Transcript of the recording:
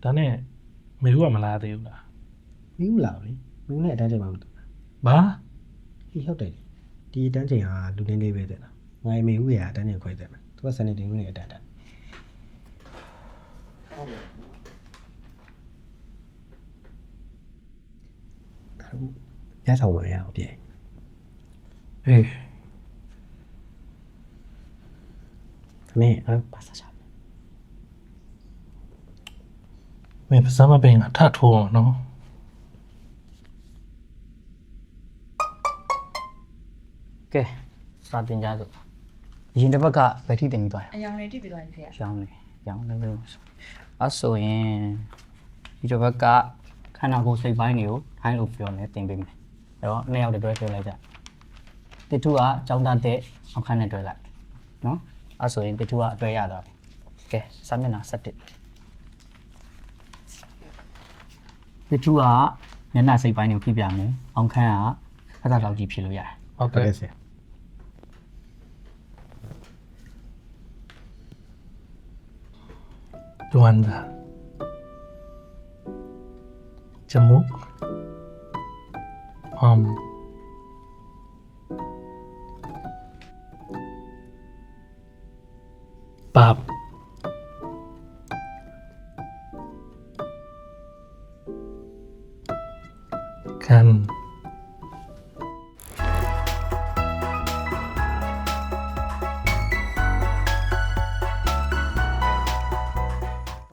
ဒါနဲ့မေဦးကမလာသေးဘူးလား မင်းမလာဘူးလေမင်းနဲ့အတန်းချိန်မှာမတူ ဘာ ဟိဟုတ်တယ်ဒီအတန်းချိန်ဟာလူနေလေးပဲတဲ့လားငါမေဦးရအတန်းချိန်ခွဲတယ်မယ်သူကစနေတင်ဦးနေအတန်းတက်ရဆောင်ပါရအောင်ပြေ ဟေး နေပါစားချာ မင်းပစမ်းမပင်ကထထိုးအောင်နော် ကဲစာတင်ကြစို့အရင်တစ်ပတ်ကဘယ်ထိတင်ပြီးသွား အယောင်လေးတိပြသွားပြီဖေ ရရောင်းနေလို့အဲ့ဆိုရင်ဒီတစ်ပတ်ကခန္ဓာကိုယ်စိတ်ပိုင်းတွေကိုထိုင်းလို့ပြောနေတင်ပေးမယ်အဲ့တော့နှစ်ယောက်တည်းတွဲဆွဲလိုက်ကြတစ်ထူကအကြောင်းသားတဲ့အောင်ခန်းနဲ့တွဲလိုက်နော်အဲ့ဆိုရင်တစ်ထူကအတွဲရသွားပြီကဲစာမျက်နှာ7တစ်ထူကမျက်နှာစိတ်ပိုင်းတွေကိုဖြည့်ပြမယ်အောင်ခန်းကခက်ခက်လောက်ကြီးဖြည့်လို့ရတယ် ဟုတ် ဟုတ် ကဲ့ ကဲ့ဆရာ ဒွမ်ဒါจมูกปากคัน